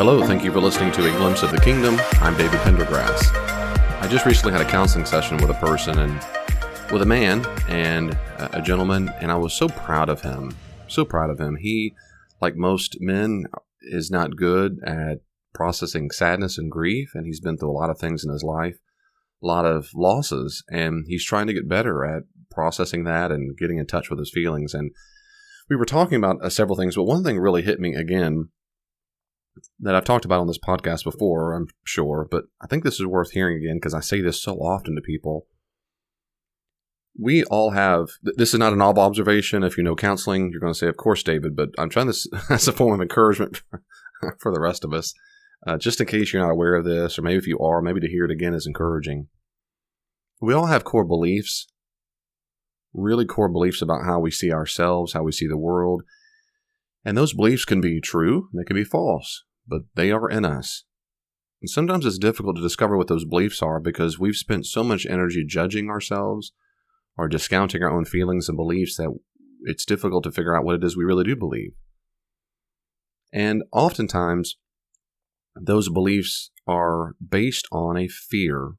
Hello, thank you for listening to A Glimpse of the Kingdom. I'm David Pendergrass. I just recently had a counseling session with a man and a gentleman, and I was so proud of him. He, like most men, is not good at processing sadness and grief, and he's been through a lot of things in his life, a lot of losses, and he's trying to get better at processing that and getting in touch with his feelings. And we were talking about several things, but one thing really hit me again that I've talked about on this podcast before, I'm sure, but I think this is worth hearing again because I say this so often to people. We all have, this is not a novel observation. If you know counseling, you're going to say, of course, David, but I'm trying this as a form of encouragement for the rest of us, just in case you're not aware of this, or maybe if you are, maybe to hear it again is encouraging. We all have core beliefs, really core beliefs about how we see ourselves, how we see the world. And those beliefs can be true, they can be false, but they are in us. And sometimes it's difficult to discover what those beliefs are because we've spent so much energy judging ourselves or discounting our own feelings and beliefs that it's difficult to figure out what it is we really do believe. And oftentimes, those beliefs are based on a fear.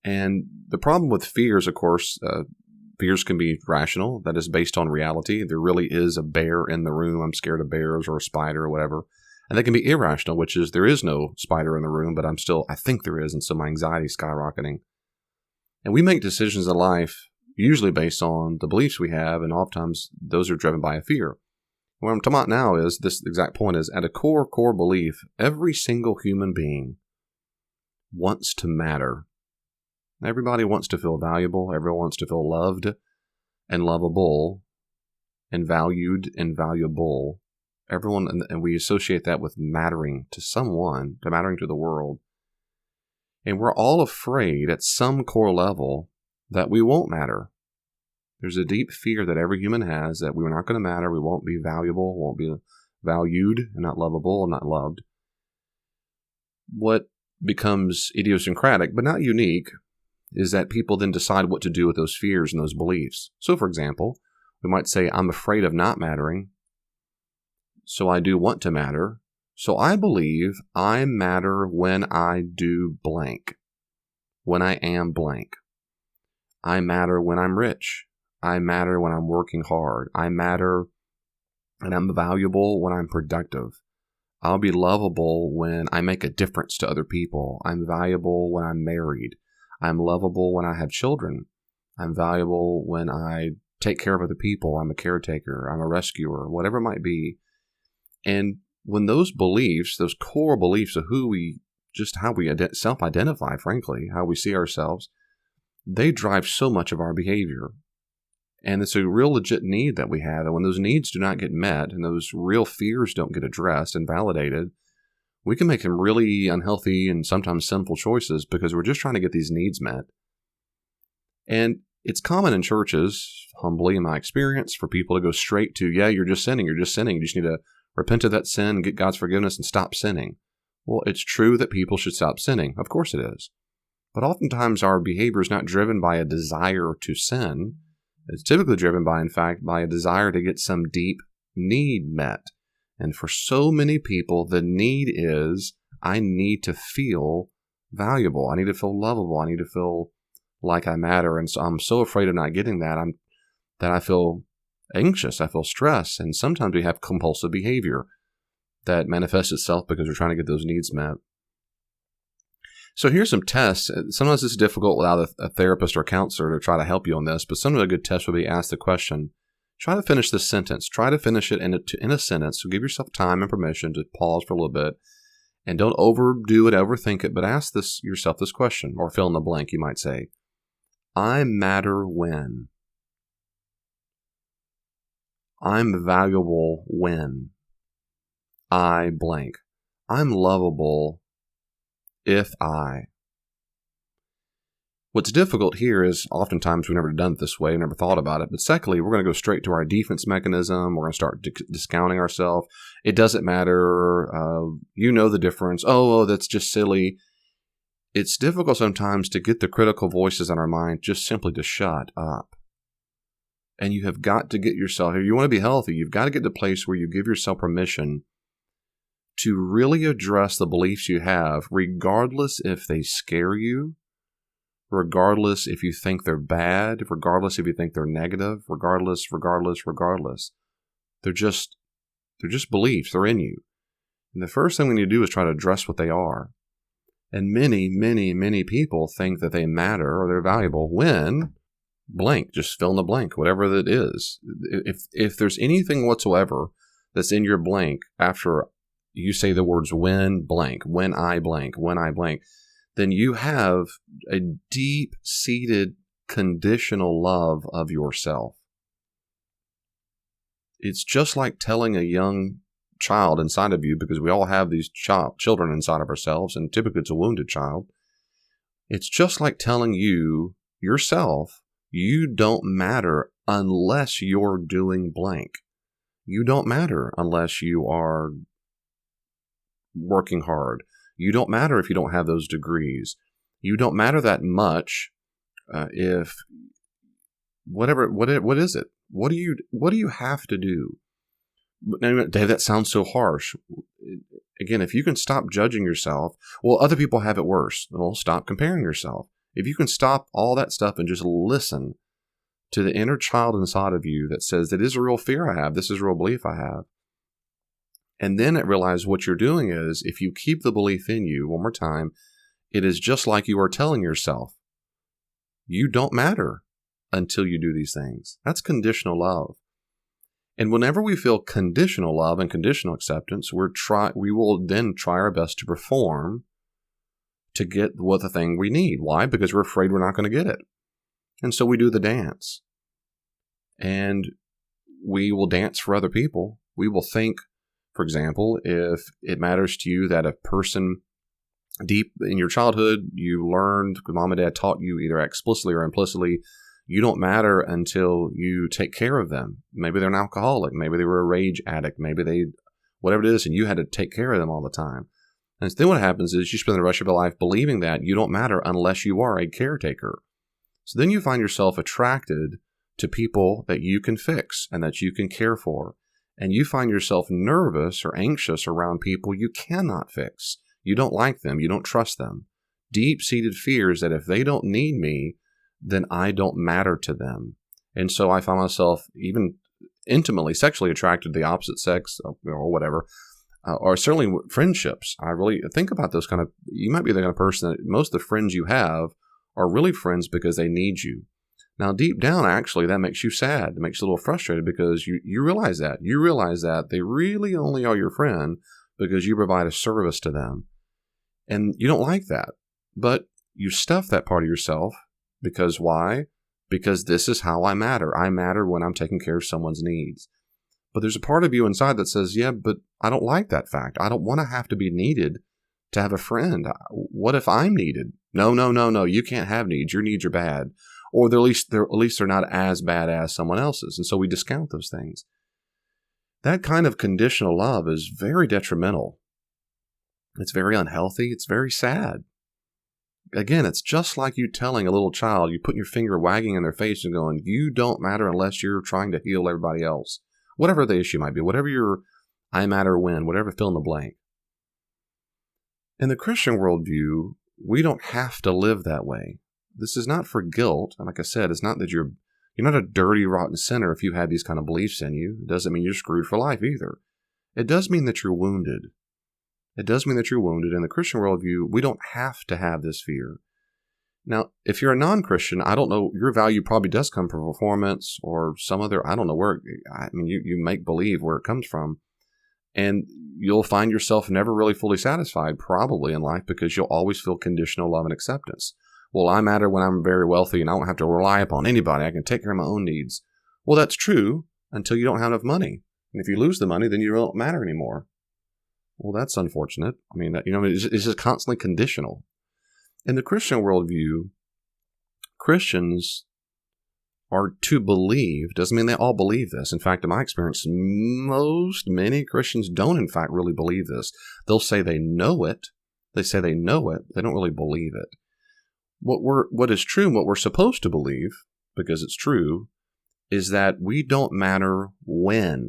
And the problem with fears, of course, fears can be rational, that is based on reality. There really is a bear in the room. I'm scared of bears or a spider or whatever. And they can be irrational, which is there is no spider in the room, but I think there is, and so my anxiety is skyrocketing. And we make decisions in life usually based on the beliefs we have, and oftentimes those are driven by a fear. What I'm talking about now is this exact point is at a core belief, every single human being wants to matter. Everybody wants to feel valuable. Everyone wants to feel loved and lovable and valued and valuable. Everyone, and we associate that with mattering to someone, to mattering to the world. And we're all afraid at some core level that we won't matter. There's a deep fear that every human has that we're not going to matter, we won't be valuable, won't be valued, and not lovable, and not loved. What becomes idiosyncratic, but not unique, is that people then decide what to do with those fears and those beliefs. So, for example, we might say, I'm afraid of not mattering, so I do want to matter. So I believe I matter when I do blank, when I am blank. I matter when I'm rich. I matter when I'm working hard. I matter and I'm valuable when I'm productive. I'll be lovable when I make a difference to other people. I'm valuable when I'm married. I'm lovable when I have children. I'm valuable when I take care of other people. I'm a caretaker. I'm a rescuer, whatever it might be. And when those beliefs, those core beliefs of how we self-identify, frankly, how we see ourselves, they drive so much of our behavior. And it's a real legit need that we have. And when those needs do not get met and those real fears don't get addressed and validated, we can make some really unhealthy and sometimes sinful choices because we're just trying to get these needs met. And it's common in churches, humbly in my experience, for people to go straight to, yeah, you're just sinning. You just need to repent of that sin, get God's forgiveness, and stop sinning. Well, it's true that people should stop sinning. Of course it is. But oftentimes our behavior is not driven by a desire to sin. It's typically driven by, in fact, by a desire to get some deep need met. And for so many people, the need is, I need to feel valuable. I need to feel lovable. I need to feel like I matter. And so I'm so afraid of not getting that, that I feel anxious. I feel stressed. And sometimes we have compulsive behavior that manifests itself because we're trying to get those needs met. So here's some tests. Sometimes it's difficult without a therapist or counselor to try to help you on this, but sometimes a good test would be ask the question, try to finish this sentence. Try to finish it in a sentence. So give yourself time and permission to pause for a little bit. And don't overdo it, overthink it, but ask yourself this question, or fill in the blank, you might say. I matter when. I'm valuable when. I blank. I'm lovable if I. What's difficult here is oftentimes we've never done it this way, never thought about it. But secondly, we're going to go straight to our defense mechanism. We're going to start discounting ourselves. It doesn't matter. You know the difference. Oh, that's just silly. It's difficult sometimes to get the critical voices in our mind just simply to shut up. And you have got to get yourself, if you want to be healthy, you've got to get to a place where you give yourself permission to really address the beliefs you have, regardless if they scare you, regardless if you think they're bad, regardless if you think they're negative, regardless. They're just beliefs. They're in you. And the first thing we need to do is try to address what they are. And many people think that they matter or they're valuable when blank, just fill in the blank, whatever that is. If there's anything whatsoever that's in your blank after you say the words when blank, when I blank, then you have a deep-seated conditional love of yourself. It's just like telling a young child inside of you, because we all have these children inside of ourselves, and typically it's a wounded child. It's just like telling you, yourself, you don't matter unless you're doing blank. You don't matter unless you are working hard. You don't matter if you don't have those degrees. You don't matter that much if whatever. What is it? What do you have to do? Now, Dave, that sounds so harsh. Again, if you can stop judging yourself, well, other people have it worse. Well, stop comparing yourself. If you can stop all that stuff and just listen to the inner child inside of you that says, that is a real fear I have, this is a real belief I have. And then realize what you're doing is, if you keep the belief in you, one more time, it is just like you are telling yourself, you don't matter until you do these things. That's conditional love. And whenever we feel conditional love and conditional acceptance, we will then try our best to perform to get what the thing we need. Why? Because we're afraid we're not going to get it. And so we do the dance. And we will dance for other people. We will think, for example, if it matters to you that a person deep in your childhood, you learned, mom and dad taught you either explicitly or implicitly, you don't matter until you take care of them. Maybe they're an alcoholic. Maybe they were a rage addict. Maybe whatever it is, and you had to take care of them all the time. And then what happens is you spend the rest of your life believing that you don't matter unless you are a caretaker. So then you find yourself attracted to people that you can fix and that you can care for. And you find yourself nervous or anxious around people you cannot fix. You don't like them. You don't trust them. Deep-seated fears that if they don't need me, then I don't matter to them. And so I find myself even intimately sexually attracted to the opposite sex or whatever, or certainly friendships. I really think about those kind of, you might be the kind of person that most of the friends you have are really friends because they need you. Now, deep down, actually, that makes you sad. It makes you a little frustrated because you realize that. You realize that they really only are your friend because you provide a service to them. And you don't like that. But you stuff that part of yourself because why? Because this is how I matter. I matter when I'm taking care of someone's needs. But there's a part of you inside that says, yeah, but I don't like that fact. I don't want to have to be needed to have a friend. What if I'm needed? No. You can't have needs. Your needs are bad. Or at least they're not as bad as someone else's. And so we discount those things. That kind of conditional love is very detrimental. It's very unhealthy. It's very sad. Again, it's just like you telling a little child, you putting your finger wagging in their face and going, you don't matter unless you're trying to heal everybody else. Whatever the issue might be, whatever your I matter when, whatever fill in the blank. In the Christian worldview, we don't have to live that way. This is not for guilt. And like I said, it's not that you're not a dirty, rotten sinner if you have these kind of beliefs in you. It doesn't mean you're screwed for life either. It does mean that you're wounded. It does mean that you're wounded. In the Christian worldview, we don't have to have this fear. Now, if you're a non-Christian, I don't know, your value probably does come from performance or some other, I don't know where, you make believe where it comes from. And you'll find yourself never really fully satisfied probably in life because you'll always feel conditional love and acceptance. Well, I matter when I'm very wealthy and I don't have to rely upon anybody. I can take care of my own needs. Well, that's true until you don't have enough money. And if you lose the money, then you don't matter anymore. Well, that's unfortunate. It's just constantly conditional. In the Christian worldview, Christians are to believe. Doesn't mean they all believe this. In fact, in my experience, many Christians don't, in fact, really believe this. They'll say they know it. They say they know it. They don't really believe it. What is true and what we're supposed to believe, because it's true, is that we don't matter when.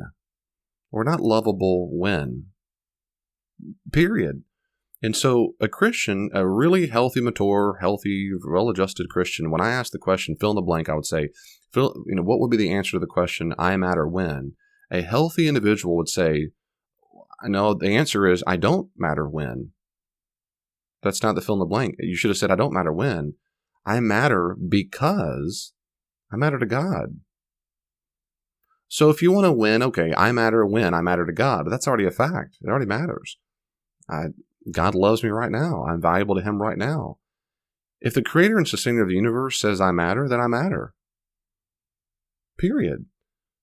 We're not lovable when. period. And so a Christian, a really healthy, mature, healthy, well-adjusted Christian, when I ask the question, fill in the blank, I would say, what would be the answer to the question, I matter when? A healthy individual would say, no, the answer is, I don't matter when. That's not the fill in the blank. You should have said, I don't matter when. I matter because I matter to God. So if you want to win, okay, I matter when I matter to God, but that's already a fact. It already matters. God loves me right now. I'm valuable to him right now. If the creator and sustainer of the universe says I matter, then I matter. Period.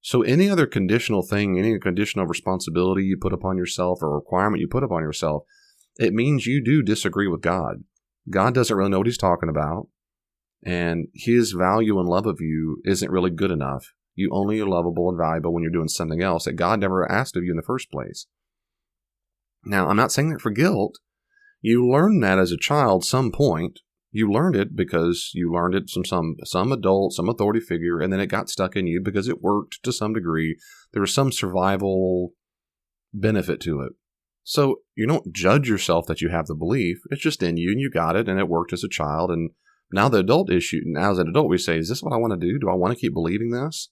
So any other conditional thing, any conditional responsibility you put upon yourself or requirement you put upon yourself, it means you do disagree with God. God doesn't really know what he's talking about, and his value and love of you isn't really good enough. You only are lovable and valuable when you're doing something else that God never asked of you in the first place. Now, I'm not saying that for guilt. You learned that as a child, some point. You learned it because you learned it from some adult, some authority figure, and then it got stuck in you because it worked to some degree. There was some survival benefit to it. So you don't judge yourself that you have the belief. It's just in you, and you got it, and it worked as a child. And now as an adult, we say, is this what I want to do? Do I want to keep believing this?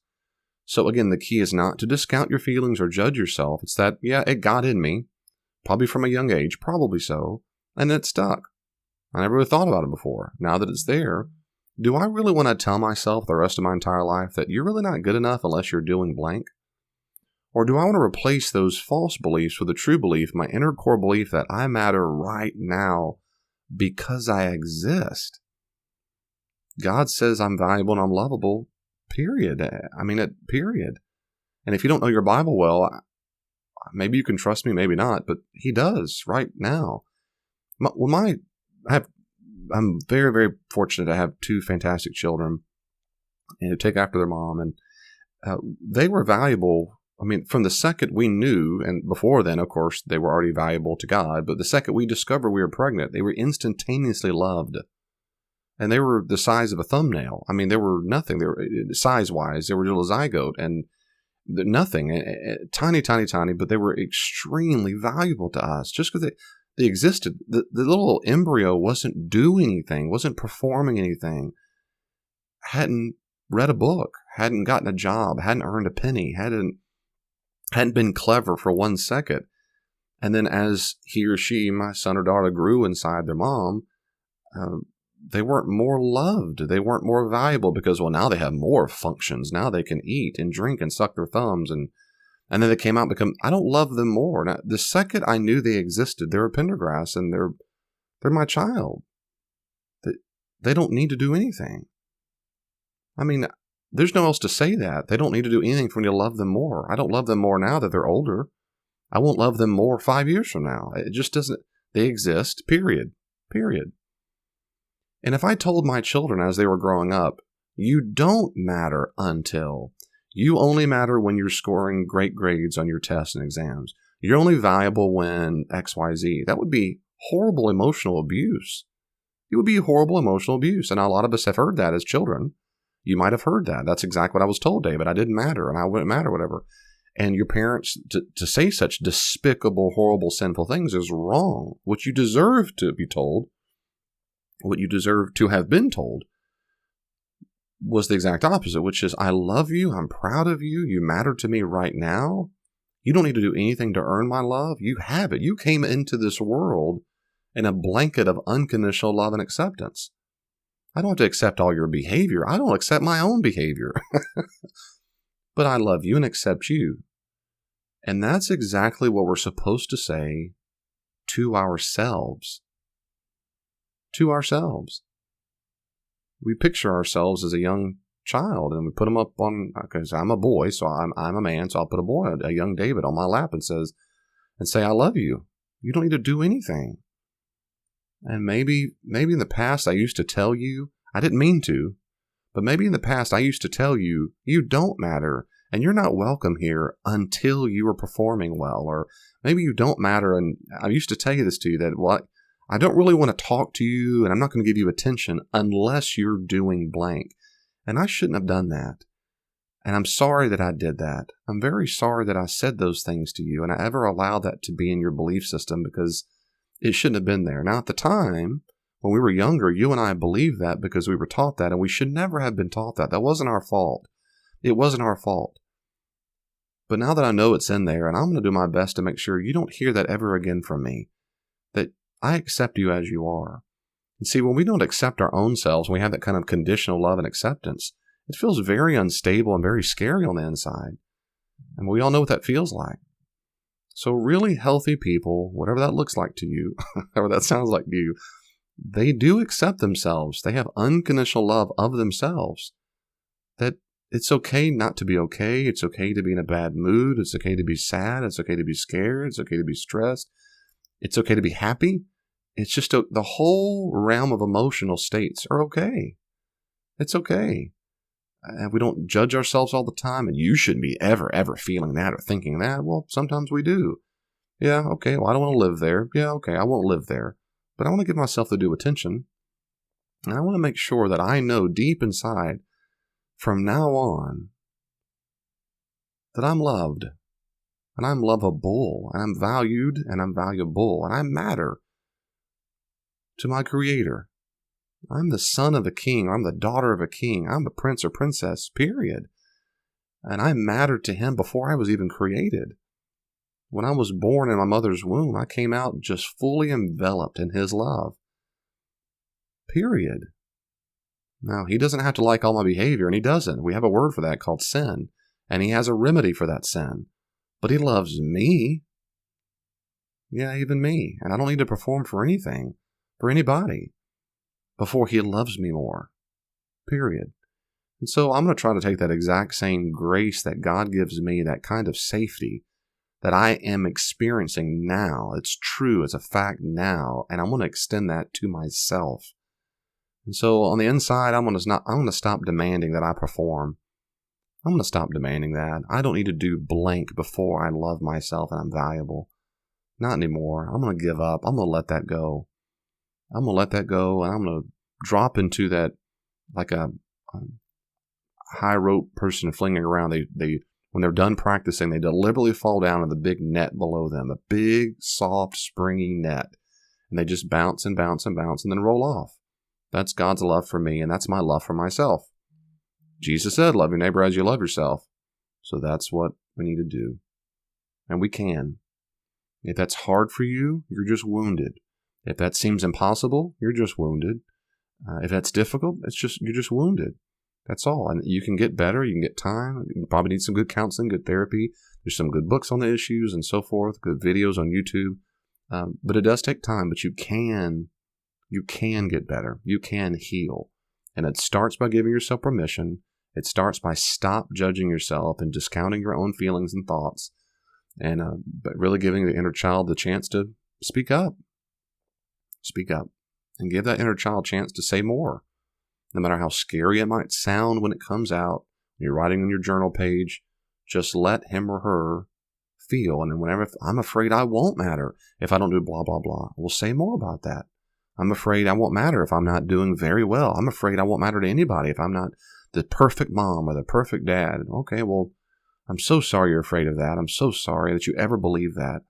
So again, the key is not to discount your feelings or judge yourself. It's that, yeah, it got in me, probably from a young age, probably so, and it stuck. I never really thought about it before. Now that it's there, do I really want to tell myself the rest of my entire life that you're really not good enough unless you're doing blank? Or do I want to replace those false beliefs with a true belief, my inner core belief that I matter right now because I exist? God says I'm valuable and I'm lovable, period. Period. And if you don't know your Bible well, maybe you can trust me, maybe not, but he does right now. I'm very, very fortunate to have two fantastic children and to take after their mom. And they were valuable. I mean, from the second we knew, and before then, of course, they were already valuable to God, but the second we discovered we were pregnant, they were instantaneously loved. And they were the size of a thumbnail. I mean, they were nothing. They were size-wise, they were just a zygote and nothing. Tiny, tiny, tiny, but they were extremely valuable to us just because they existed. The little embryo wasn't doing anything, wasn't performing anything, hadn't read a book, hadn't gotten a job, hadn't earned a penny, hadn't been clever for 1 second. And then as he or she, my son or daughter, grew inside their mom, they weren't more loved. They weren't more valuable because, well, now they have more functions. Now they can eat and drink and suck their thumbs. And then they came out and become, I don't love them more. Now, the second I knew they existed, they were Pendergrass and they're my child. They don't need to do anything. I mean, there's no else to say that. They don't need to do anything for me to love them more. I don't love them more now that they're older. I won't love them more 5 years from now. It just doesn't. They exist, period. And if I told my children as they were growing up, you don't matter until, you only matter when you're scoring great grades on your tests and exams. You're only valuable when XYZ. That would be horrible emotional abuse. It would be horrible emotional abuse. And a lot of us have heard that as children. You might have heard that. That's exactly what I was told, David. I didn't matter and I wouldn't matter, whatever. And your parents, to say such despicable, horrible, sinful things is wrong. What you deserve to be told, what you deserve to have been told, was the exact opposite, which is, I love you, I'm proud of you, you matter to me right now. You don't need to do anything to earn my love. You have it. You came into this world in a blanket of unconditional love and acceptance. I don't have to accept all your behavior. I don't accept my own behavior. But I love you and accept you. And that's exactly what we're supposed to say to ourselves. To ourselves. We picture ourselves as a young child and we put them up on, because I'm a boy, so I'm a man, so I'll put a young David on my lap and say, I love you. You don't need to do anything. And maybe in the past I used to tell you, I didn't mean to, but maybe in the past I used to tell you, you don't matter and you're not welcome here until you are performing well. Or maybe you don't matter, and I used to tell you this to you, that, well, I don't really want to talk to you and I'm not going to give you attention unless you're doing blank. And I shouldn't have done that. And I'm sorry that I did that. I'm very sorry that I said those things to you and I ever allowed that to be in your belief system because it shouldn't have been there. Now, at the time, when we were younger, you and I believed that because we were taught that, and we should never have been taught that. That wasn't our fault. It wasn't our fault. But now that I know it's in there, and I'm going to do my best to make sure you don't hear that ever again from me, that I accept you as you are. And see, when we don't accept our own selves, when we have that kind of conditional love and acceptance, it feels very unstable and very scary on the inside. And we all know what that feels like. So really healthy people, whatever that looks like to you, or that sounds like to you, they do accept themselves. They have unconditional love of themselves. That it's okay not to be okay. It's okay to be in a bad mood. It's okay to be sad. It's okay to be scared. It's okay to be stressed. It's okay to be happy. It's just the whole realm of emotional states are okay. It's okay. And we don't judge ourselves all the time. And you shouldn't be ever feeling that or thinking that. Well, sometimes we do. Yeah, okay. Well, I don't want to live there. Yeah, okay. I won't live there. But I want to give myself the due attention. And I want to make sure that I know deep inside from now on that I'm loved and I'm lovable and I'm valued and I'm valuable and I matter to my Creator. I'm the son of a king. Or I'm the daughter of a king. I'm a prince or princess, period. And I mattered to Him before I was even created. When I was born in my mother's womb, I came out just fully enveloped in His love. Period. Now, He doesn't have to like all my behavior, and He doesn't. We have a word for that called sin, and He has a remedy for that sin. But He loves me. Yeah, even me. And I don't need to perform for anything, for anybody, before He loves me more. Period. And so I'm going to try to take that exact same grace that God gives me, that kind of safety that I am experiencing now. It's true. It's a fact now. And I'm going to extend that to myself. And so on the inside, I'm going to stop demanding that I perform. I'm going to stop demanding that. I don't need to do blank before I love myself and I'm valuable. Not anymore. I'm going to give up. I'm going to let that go. I'm going to let that go, and I'm going to drop into that like a high rope person flinging around. They when they're done practicing, they deliberately fall down in the big net below them, a big, soft, springy net, and they just bounce and bounce and bounce and then roll off. That's God's love for me, and that's my love for myself. Jesus said, love your neighbor as you love yourself. So that's what we need to do. And we can. If that's hard for you, you're just wounded. If that seems impossible, you're just wounded. If that's difficult, you're just wounded. That's all. And you can get better. You can get time. You probably need some good counseling, good therapy. There's some good books on the issues and so forth, good videos on YouTube. But it does take time. But you can get better. You can heal. And it starts by giving yourself permission. It starts by stop judging yourself and discounting your own feelings and thoughts. And but really giving the inner child the chance to speak up. Speak up. And give that inner child a chance to say more. No matter how scary it might sound when it comes out, when you're writing on your journal page, just let him or her feel. And then whenever I'm afraid I won't matter if I don't do blah, blah, blah, we'll say more about that. I'm afraid I won't matter if I'm not doing very well. I'm afraid I won't matter to anybody if I'm not the perfect mom or the perfect dad. Okay, well, I'm so sorry you're afraid of that. I'm so sorry that you ever believe that.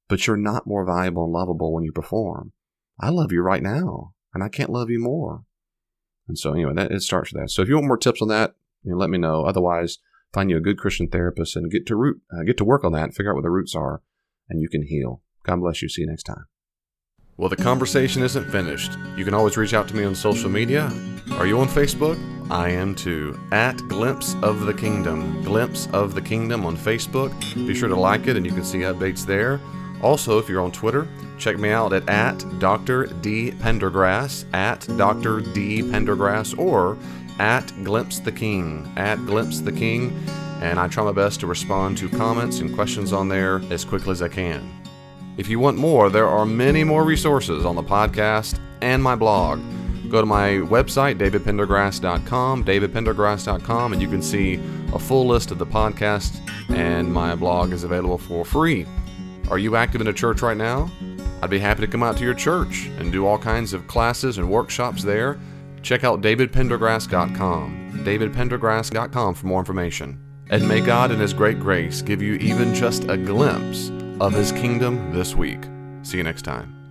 But you're not more valuable and lovable when you perform. I love you right now, and I can't love you more. And so anyway, it starts with that. So if you want more tips on that, let me know. Otherwise, find you a good Christian therapist and get to work on that and figure out what the roots are, and you can heal. God bless you. See you next time. Well, the conversation isn't finished. You can always reach out to me on social media. Are you on Facebook? I am too. At Glimpse of the Kingdom. Glimpse of the Kingdom on Facebook. Be sure to like it and you can see updates there. Also, if you're on Twitter, check me out at Dr. D. Pendergrass, at Dr. D. Pendergrass, or at Glimpse the King, at Glimpse the King. And I try my best to respond to comments and questions on there as quickly as I can. If you want more, there are many more resources on the podcast and my blog. Go to my website, davidpendergrass.com, davidpendergrass.com, and you can see a full list of the podcast, and my blog is available for free. Are you active in a church right now? I'd be happy to come out to your church and do all kinds of classes and workshops there. Check out davidpendergrass.com, davidpendergrass.com for more information. And may God in His great grace give you even just a glimpse of His kingdom this week. See you next time.